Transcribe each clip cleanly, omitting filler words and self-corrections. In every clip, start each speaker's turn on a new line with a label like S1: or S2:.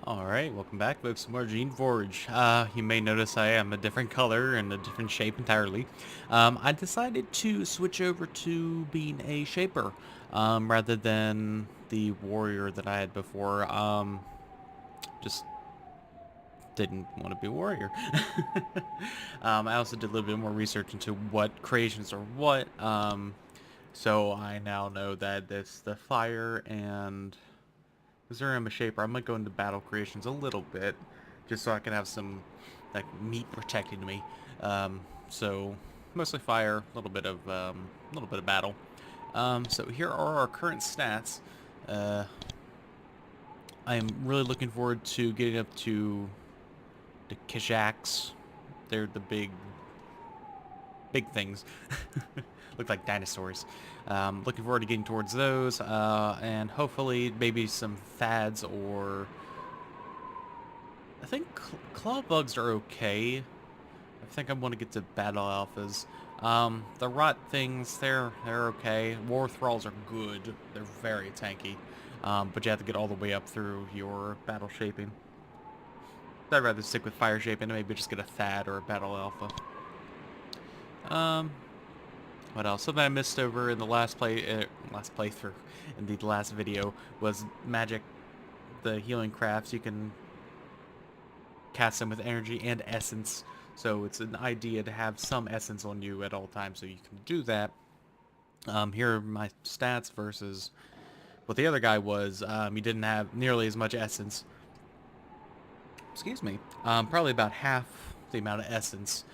S1: Alright, welcome back folks, more Geneforge. You may notice I am a different color and a different shape entirely. I decided to switch over to being a shaper, rather than the warrior that I had before. Just didn't want to be a warrior. I also did a little bit more research into what creations are what, so I now know that the fire and because I'm a shaper, I might go into battle creations a little bit, just so I can have some like meat protecting me. So mostly fire, a little bit of battle. So here are our current stats. Uh, I am really looking forward to getting up to the Kishaks. They're the big things. Look like dinosaurs. Looking forward to getting towards those, and hopefully maybe some fads or I think claw bugs are okay. I think I want to get to battle alphas. The rot things, they're okay. War thralls are good. They're very tanky. But you have to get all the way up through your battle shaping. I'd rather stick with fire shaping and maybe just get a thad or a battle alpha. Um, what else? Something I missed over in the last playthrough, in the last video, was magic. The healing crafts, you can cast them with energy and essence, so it's an idea to have some essence on you at all times so you can do that. Here are my stats versus what the other guy was. He didn't have nearly as much essence. Excuse me. Probably about half the amount of essence.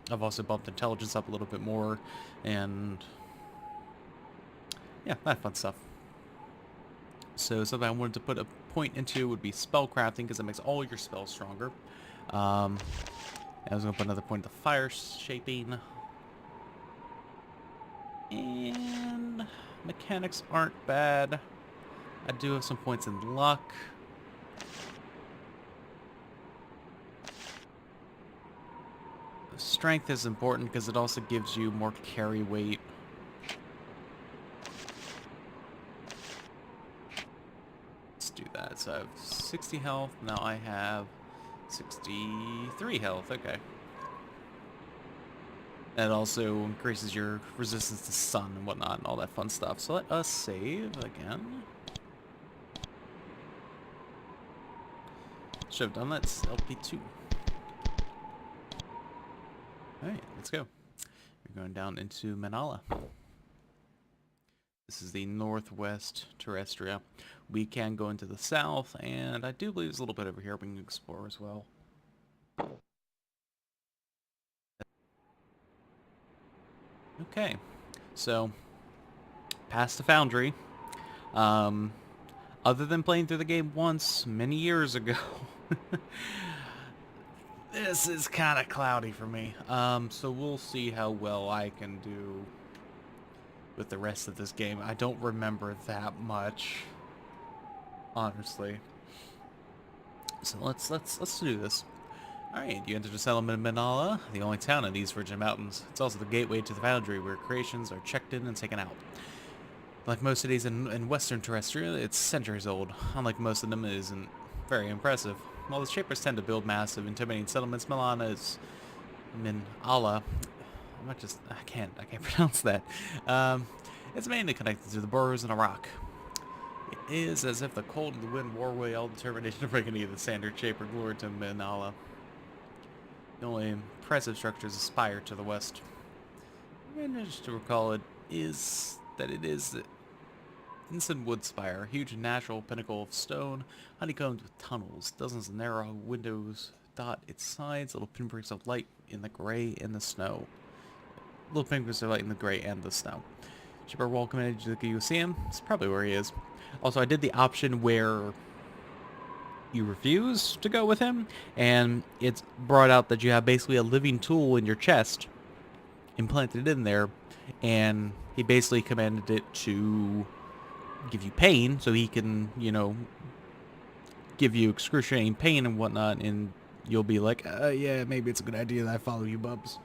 S1: I've also bumped intelligence up a little bit more, and yeah, that fun stuff. So something I wanted to put a point into would be spell crafting, because it makes all your spells stronger. I was going to put another point to fire shaping. And mechanics aren't bad. I do have some points in luck. Strength is important because it also gives you more carry weight. Let's do that. So I have 60 health. Now I have 63 health. Okay. That also increases your resistance to sun and whatnot and all that fun stuff. So let us save again. Should have done that. It's LP2. Alright, let's go. We're going down into Manala. This is the northwest terrestrial. We can go into the south, and I do believe there's a little bit over here we can explore as well. Okay, so past the foundry. Other than playing through the game once many years ago, this is kind of cloudy for me. So we'll see how well I can do with the rest of this game. I don't remember that much, honestly. So let's do this. Alright, you enter the settlement of Manala, the only town in these Virgin Mountains. It's also the gateway to the foundry, where creations are checked in and taken out. Like most cities in Western Terrestrial, it's centuries old. Unlike most of them, it isn't very impressive. While the Shapers tend to build massive, intimidating settlements, Minala, I can't pronounce that. It's mainly connected to the burrows in a rock. It is as if the cold and the wind wore away all determination to bring any of the standard shape or glory to Minala. The only impressive structure is a spire to the west. I managed to recall it is the Ensign Wood Spire, a huge natural pinnacle of stone, honeycombed with tunnels. Dozens of narrow windows dot its sides, little pinpricks of light in the gray and the snow. Little pinpricks of light in the gray and the snow. Shipper Rawal commanded you to go see him. It's probably where he is. Also, I did the option where you refuse to go with him, and it's brought out that you have basically a living tool in your chest implanted in there, and he basically commanded it to give you pain so he can, give you excruciating pain and whatnot, and you'll be like, yeah, maybe it's a good idea that I follow you, Bubs.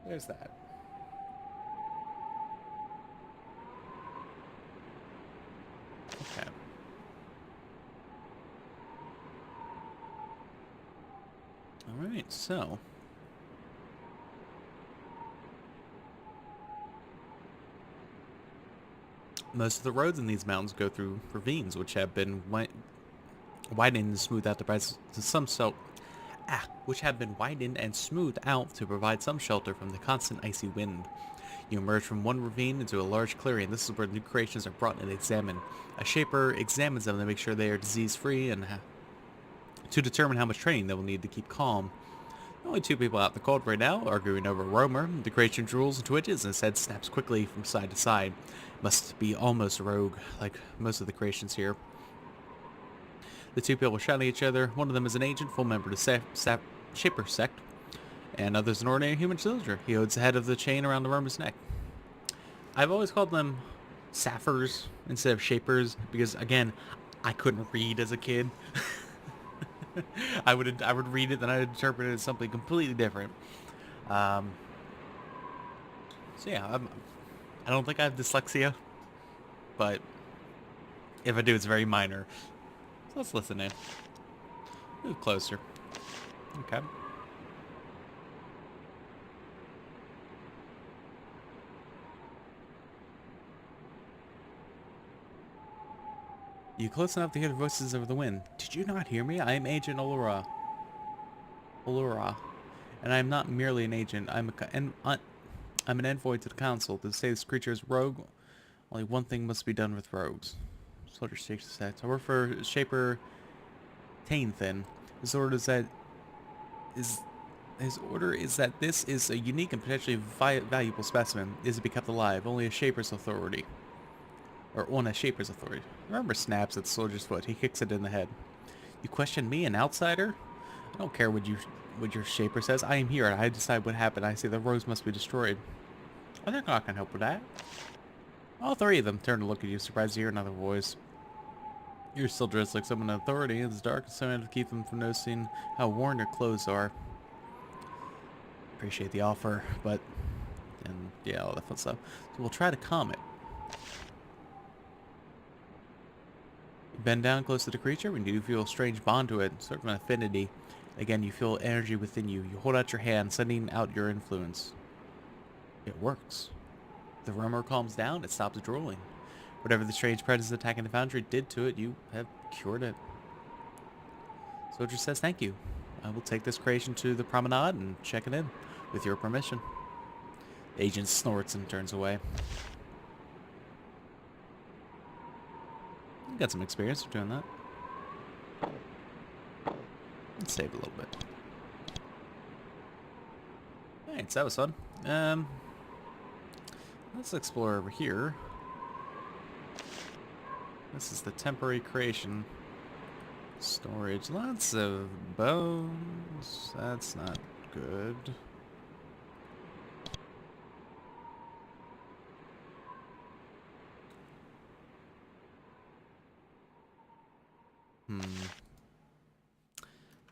S1: There's that. Okay. Alright, so... most of the roads in these mountains go through ravines, which have been widened and smoothed out to provide some which have been widened and smoothed out to provide some shelter from the constant icy wind. You emerge from one ravine into a large clearing. This is where new creations are brought and examined. A shaper examines them to make sure they are disease-free and to determine how much training they will need to keep calm. Only two people out in the cold right now, arguing over a roamer. The creation drools and twitches, and his head snaps quickly from side to side. Must be almost rogue, like most of the creations here. The two people shout at each other. One of them is an agent, full member of the Shaper sect, and others an ordinary human soldier. He holds the head of the chain around the roamer's neck. I've always called them Sappers instead of Shapers because, again, I couldn't read as a kid. I would read it, then I'd interpret it as something completely different. So yeah, I don't think I have dyslexia, but if I do, it's very minor. So let's listen in. Move closer. Okay. You close enough to hear the voices over the wind. Did you not hear me? I am Agent Olura. And I am not merely an agent. I'm an envoy to the council. To say this creature is rogue, only one thing must be done with rogues. Soldier shakes his head. I work for Shaper Tainthin. His order is that this is a unique and potentially valuable specimen. It is to be kept alive. Only a Shaper's authority. Or on a Shaper's authority. Remember snaps at the soldier's foot. He kicks it in the head. You question me, an outsider? I don't care what your Shaper says. I am here and I decide what happened. I say the roads must be destroyed. I think I can help with that. All three of them turn to look at you, surprised to hear another voice. You're still dressed like someone in authority. It's dark, so I have to keep them from noticing how worn your clothes are. Appreciate the offer, but... and yeah, all that fun stuff. So we'll try to calm it. You bend down close to the creature when you feel a strange bond to it, sort of an affinity. Again, you feel energy within you. You hold out your hand, sending out your influence. It works. The rumor calms down, it stops drooling. Whatever the strange presence attacking the foundry did to it, you have cured it. Soldier says thank you. I will take this creation to the promenade and check it in, with your permission. The agent snorts and turns away. You got some experience doing that. Let's save a little bit. Alright, so that was fun. Let's explore over here. This is the temporary creation. Storage. Lots of bones. That's not good.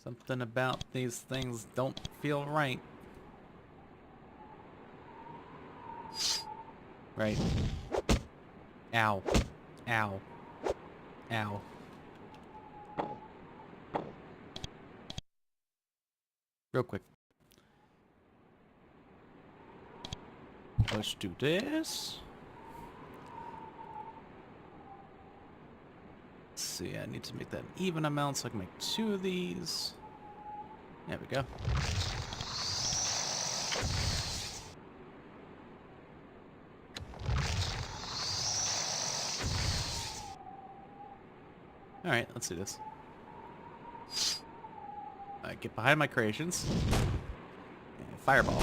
S1: Something about these things don't feel right. Right. Ow. Ow. Ow. Real quick. Let's do this. Let's see, I need to make that an even amount so I can make 2 of these. There we go. Alright, let's do this. Alright, get behind my creations. And fireball.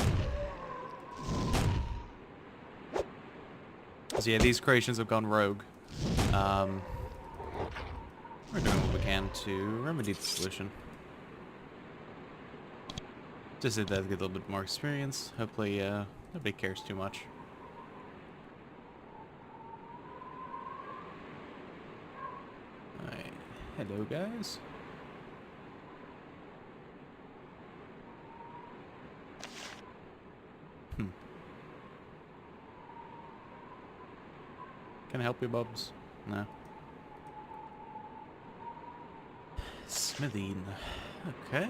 S1: So yeah, these creations have gone rogue. We're doing what we can to remedy the solution. Just did that to get a little bit more experience. Hopefully, nobody cares too much. Alright. Hello, guys. Can I help you, Bubs? No. Smithing. Okay.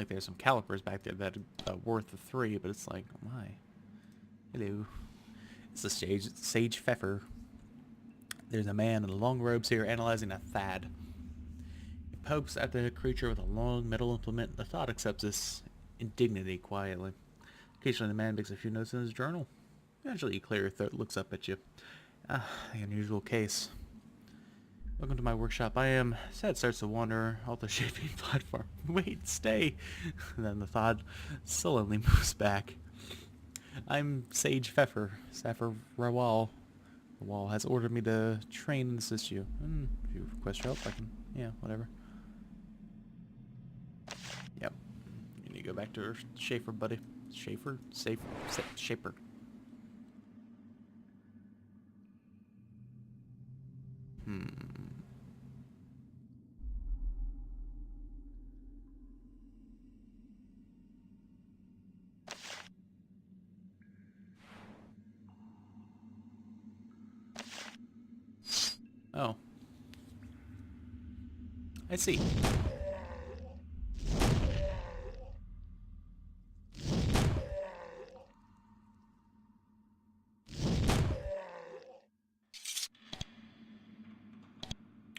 S1: Like there's some calipers back there that are worth the 3, but it's like, oh my. Hello. It's a sage pfeffer. There's a man in long robes here analyzing a thad. He pokes at the creature with a long metal implement. The thought accepts this indignity quietly. Occasionally the man makes a few notes in his journal. Eventually he clears your throat, looks up at you. Ah, the unusual case. Welcome to my workshop. I am... Sad starts to wander off the shaping platform. Wait, stay! And then the thought sullenly moves back. I'm Sage Pfeffer, Staffer Rawal. Rawal has ordered me to train and assist you. If you request help, I can... Yeah, whatever. Yep. You need to go back to Schaefer, buddy. Schaefer? Shaper. Oh. I see.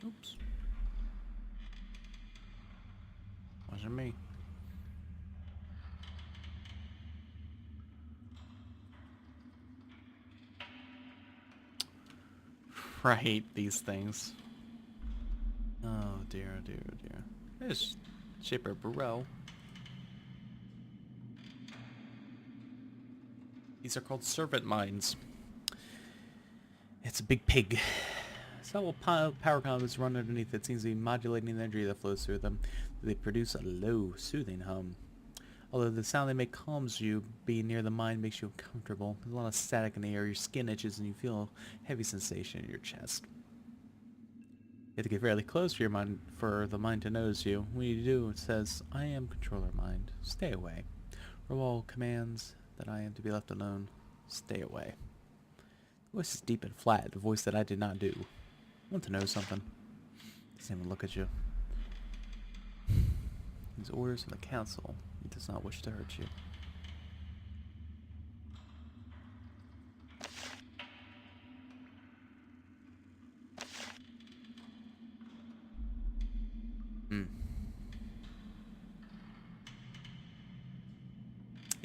S1: Oops. Wasn't me. Right, these things. Oh dear, oh dear, oh dear. There's Shaper Burrell. These are called servant mines. It's a big pig. Several power conduits run underneath it. Seems to be modulating the energy that flows through them. They produce a low, soothing hum. Although the sound they make calms you, being near the mine makes you uncomfortable. There's a lot of static in the air, your skin itches, and you feel a heavy sensation in your chest. You have to get fairly close for the mind to notice you. When you do, it says, I am controller mind. Stay away. Rawal commands that I am to be left alone. Stay away. The voice is deep and flat, the voice that I did not do. I want to know something. Doesn't even look at you. These orders from the council. He does not wish to hurt you.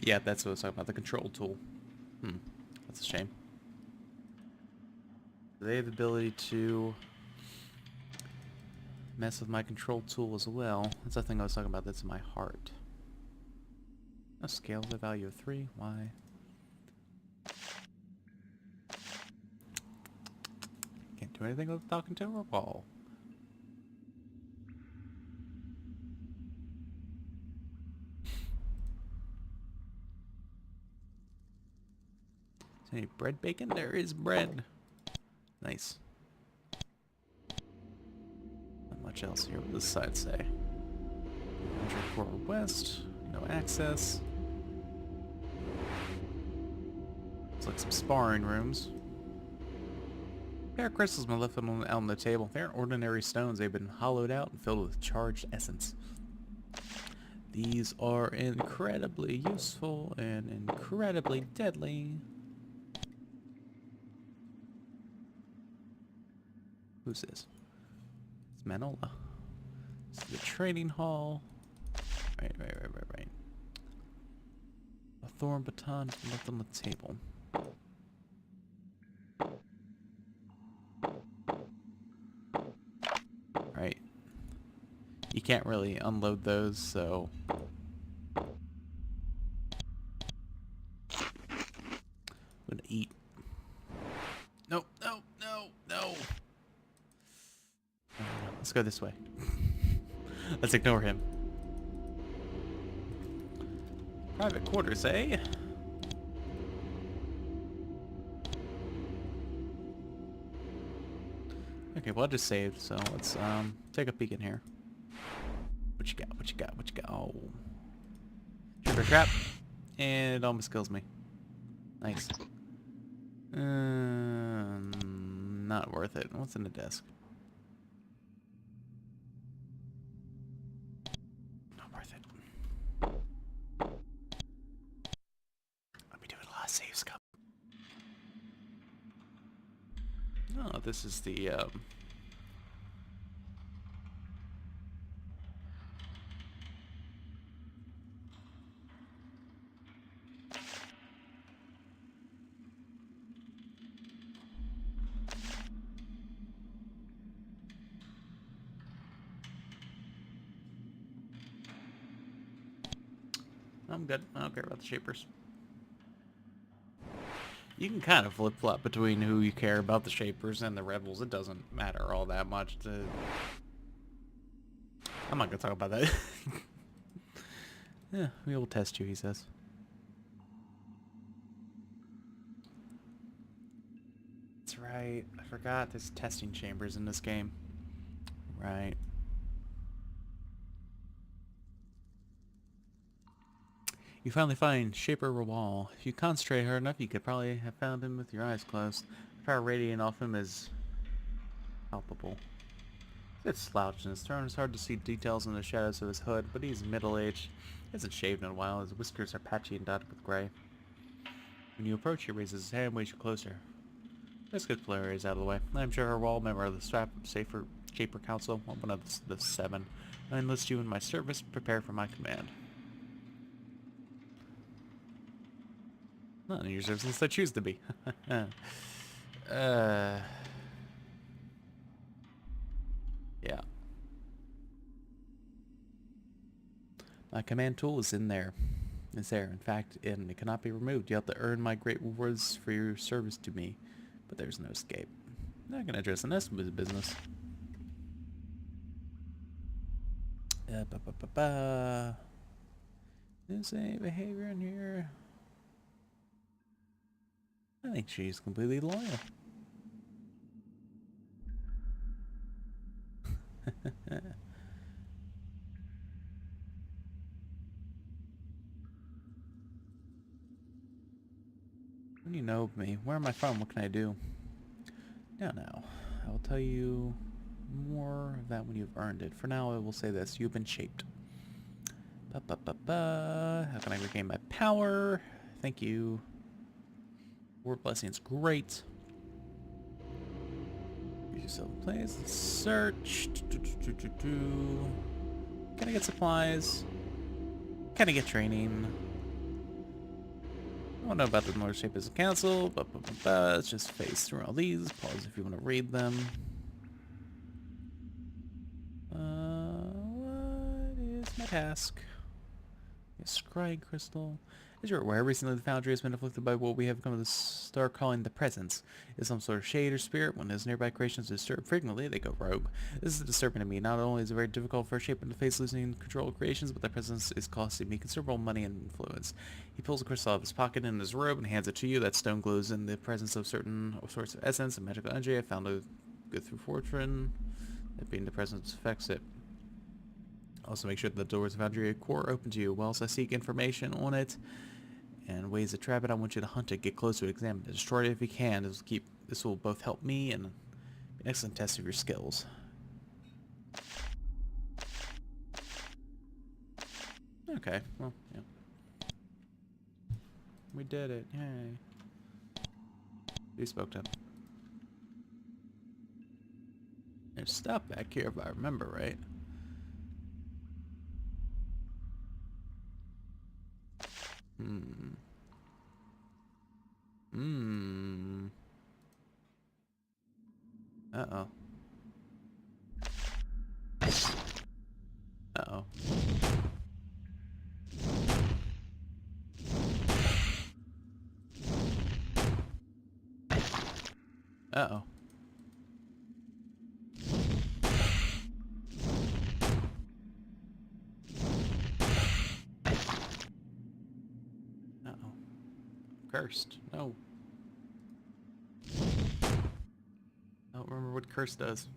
S1: Yeah, that's what I was talking about, the control tool. That's a shame. They have the ability to mess with my control tool as well. That's the thing I was talking about that's in my heart. A scale the value of 3. Why? Can't do anything with talking to a wall. Is there any bread bacon? There is bread. Nice. Not much else here. What does this side say? Enter forward west. No access. Looks like some sparring rooms. A pair of crystals have been left on the table. They aren't ordinary stones. They've been hollowed out and filled with charged essence. These are incredibly useful and incredibly deadly. Who's this? It's Manola. This is the trading hall. Right. A thorn baton is left on the table. Right. You can't really unload those, so... I'm gonna eat. No. Let's go this way. Let's ignore him. Private quarters, eh? Okay, well I just saved, so let's take a peek in here. What you got? Oh. Sugar trap. And it almost kills me. Nice. Not worth it. What's in the desk? Not worth it. saves come. Oh, this is the, I'm good. I don't care about the Shapers. You can kind of flip-flop between who you care about, the Shapers and the Rebels. It doesn't matter all that much. I'm not going to talk about that. Yeah, we will test you, he says. That's right. I forgot there's testing chambers in this game. Right. You finally find Shaper Rawal. If you concentrate hard enough, you could probably have found him with your eyes closed. The power radiating off him is palpable. It's slouched in his throne. It's hard to see details in the shadows of his hood, but he's middle-aged. He hasn't shaved in a while. His whiskers are patchy and dotted with gray. When you approach, he raises his hand and waves you closer. Let's get Flurries out of the way. I'm sure Rawal, member of the Shaper Council, one of the 7. I enlist you in my service. Prepare for my command. Not in your service unless I choose to be. Yeah. My command tool is in there. It's there, in fact, and it cannot be removed. You have to earn my great rewards for your service to me. But there's no escape. Not gonna address the next business. There's a behavior in here. I think she's completely loyal. What do you know of me? Where am I from? What can I do? Now, I will tell you more of that when you've earned it. For now, I will say this. You've been shaped. How can I regain my power? Thank you. Word blessing's great. Use yourself in place. Let's search. Can I get supplies? Can I get training? I don't know about the North Shape as a council. Let's just phase through all these. Pause if you want to read them. What is my task? Scrying crystal. As you're aware, recently the Foundry has been afflicted by what we have come to start calling the Presence. It's some sort of shade or spirit. When his nearby creations disturb frequently, they go rogue. This is disturbing to me. Not only is it very difficult for a shape to face losing control of creations, but the Presence is costing me considerable money and influence. He pulls a crystal out of his pocket in his robe and hands it to you. That stone glows in the presence of certain sorts of essence and magical energy. I found a good through fortune. That being the Presence affects it. Also make sure that the doors of Foundry core are open to you. Whilst I seek information on it and ways to trap it, I want you to hunt it, get close to it, examine it, destroy it if you can. This will both help me and be an excellent test of your skills. Okay, well, yeah. We did it, yay. You spoke to him. There's stuff back here if I remember right. Uh-oh. Uh-oh. Uh-oh. Uh-oh. Cursed. No. I don't remember what curse does.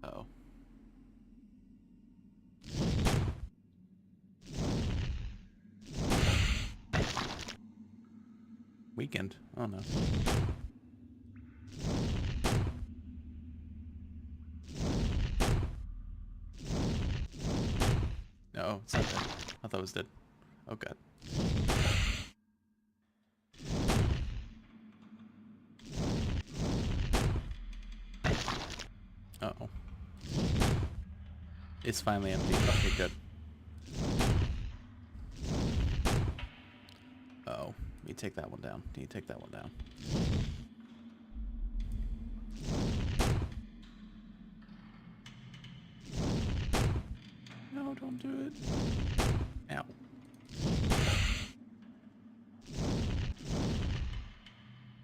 S1: Uh-oh. Weekend. Oh no. No, it's not that. I thought it was dead. Oh god. Uh-oh. It's finally empty. Okay, good. Uh-oh. Need to take that one down. Need to take that one down. No, don't do it. Ow.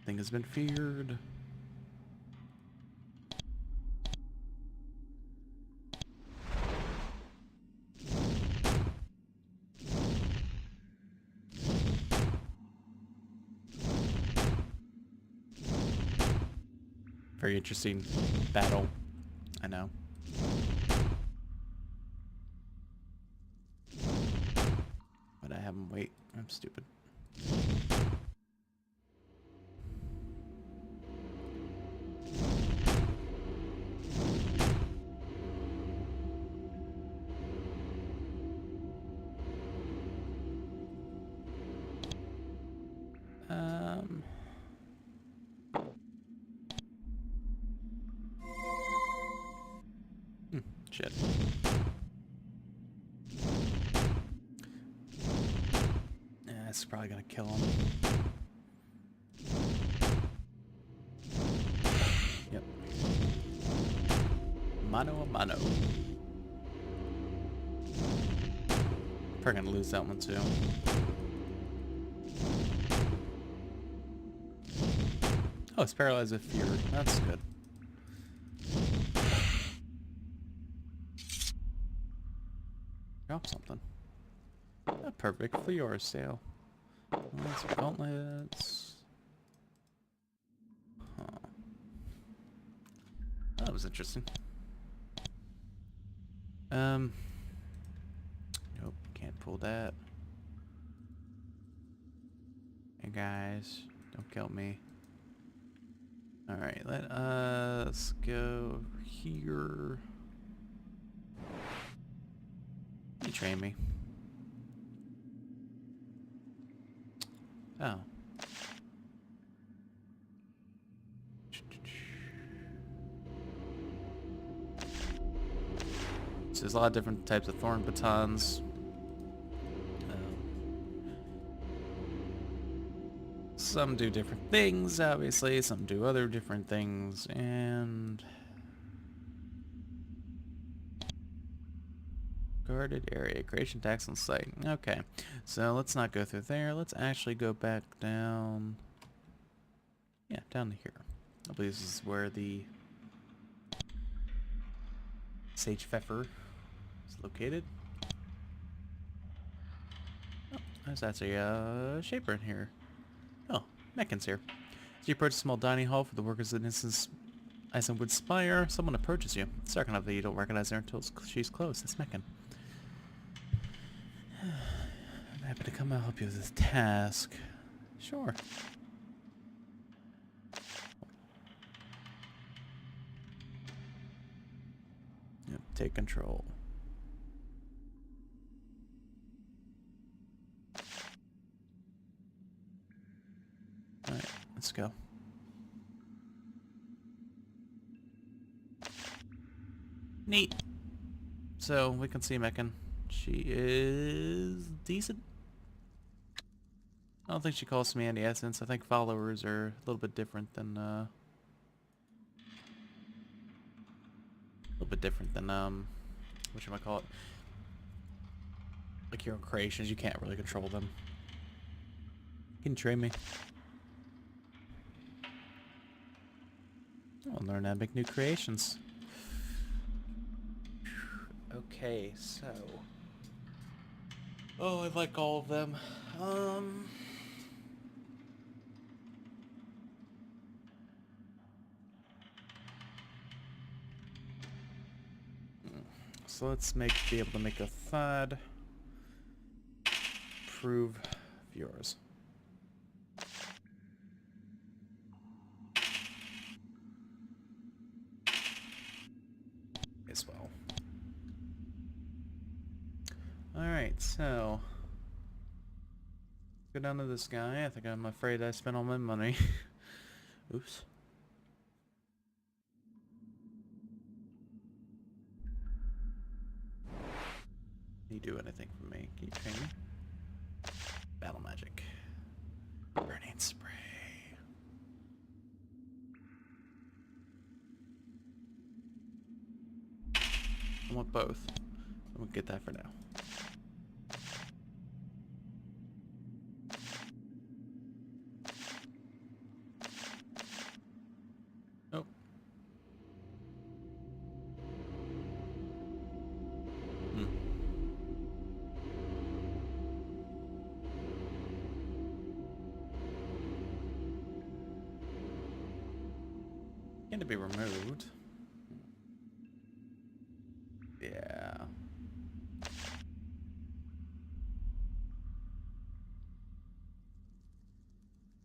S1: Thing has been feared. Very interesting battle. I know. But I have him wait. I'm stupid. Shit. Yeah, it's probably gonna kill him. Yep. Mano a mano. Probably gonna lose that one too. Oh, it's paralyzed with fear. That's good. Drop something. Oh, perfect for your sale. Gauntlets. Huh. That was interesting. Nope, can't pull that. Hey guys, don't kill me. Alright, let us go over here. You train me. Oh. So there's a lot of different types of thorn batons. Some do different things, obviously. Some do other different things, and... Guarded area. Creation tax on site. Okay. So let's not go through there. Let's actually go back down... Yeah, down to here. I believe this is where the Sage Pfeffer is located. Oh, there's actually a shaper in here. Oh, Meccan's here. As you approach a small dining hall for the workers of the Isenwood Spire, someone approaches you. It's dark enough that you don't recognize her until she's close. It's Meccan. I'm happy to come and help you with this task. Sure. Yep, take control. Alright, let's go. Neat. So, we can see Meccan. She is decent. I don't think she calls me any essence. I think followers are a little bit different than, whatchamacallit? Like your own creations, you can't really control them. You can train me. I'll learn how to make new creations. Okay, so... Oh, I like all of them. So let's be able to make a thud. Prove yours. As well. Alright, so go down to this guy. I think I'm afraid I spent all my money. Oops. Can you do anything for me? Can you train me? Battle magic. Burning spray. I want both. I'm gonna get that for now. Oh. Hmm. Can to be removed. Yeah.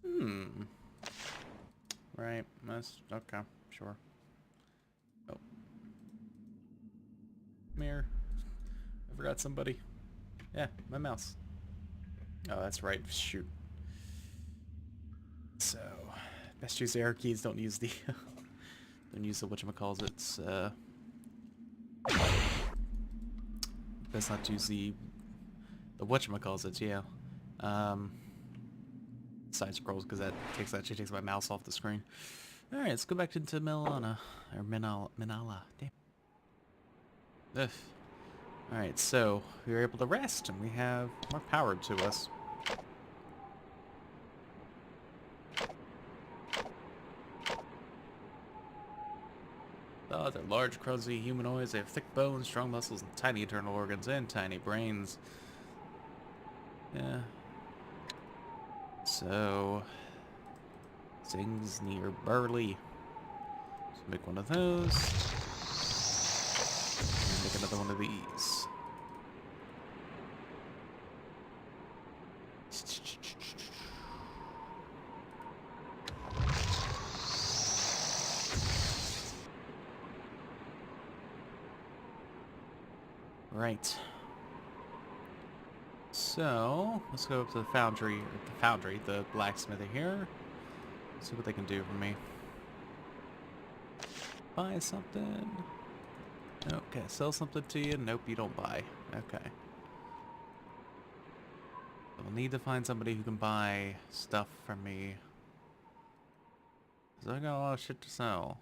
S1: Hmm. Right. That's okay. Sure. Oh. Come here. I forgot somebody. Yeah, my mouse. Oh, that's right. Shoot. So, best use the arrow keys. Don't use the don't use the whatchamacallits. Best not to use the whatchamacallits. Yeah. Side scrolls because that actually takes my mouse off the screen. All right, let's go back into Milana or Minala. Damn. Ugh. All right, so we were able to rest and we have more power to us. Oh, they're large, clumsy humanoids. They have thick bones, strong muscles, and tiny internal organs, and tiny brains. Yeah. So, things near Burley. So make one of those. And make another one of these. Right. So, let's go up to the the blacksmithy here. See what they can do for me. Buy something. Okay, sell something to you. Nope, you don't buy. Okay. So we'll need to find somebody who can buy stuff from me. Cause I got a lot of shit to sell.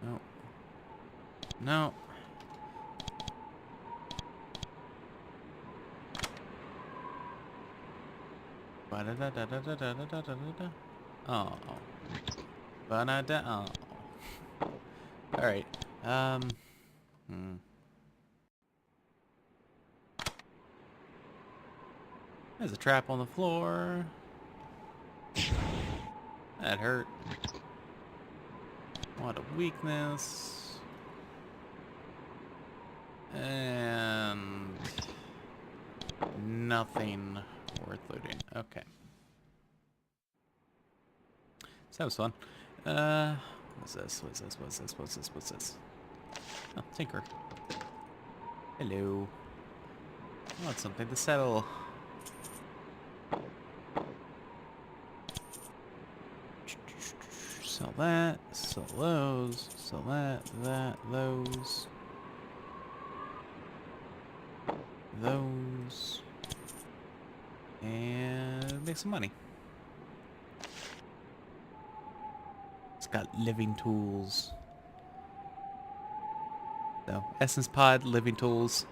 S1: No. No. Ba-da-da-da-da-da-da-da-da-da. Oh. Ba-da-da. Oh. Alright. There's a trap on the floor. That hurt. What a weakness. And nothing worth looting. Okay. So that was fun. What's this? What's this? What's this? What's this? What's this? Oh, Tinker. Hello. I want something to settle. Sell that, sell those, sell that, those, and make some money. It's got living tools. So, essence pod, living tools.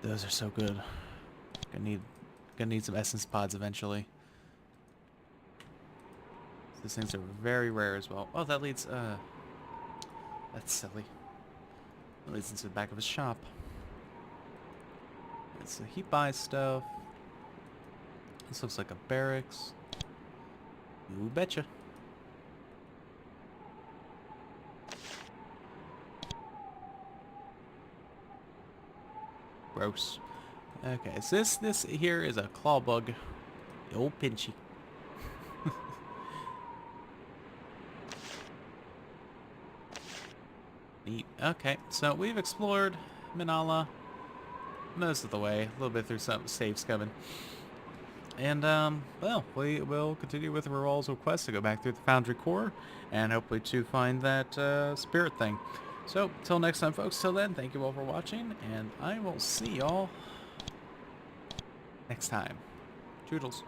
S1: Those are so good. Gonna need some essence pods eventually. These things are very rare as well. Oh, that leads, that's silly. That leads into the back of his shop. Right, so he buys stuff. This looks like a barracks. You betcha. Gross. Okay, so this here is a claw bug. The old pinchy. Neat. Okay, so we've explored Manala most of the way. A little bit through some safe scubbing. And, well, we will continue with Rawal's request to go back through the Foundry Core and hopefully to find that spirit thing. So, till next time, folks. Till then, thank you all for watching, and I will see y'all next time. Toodles.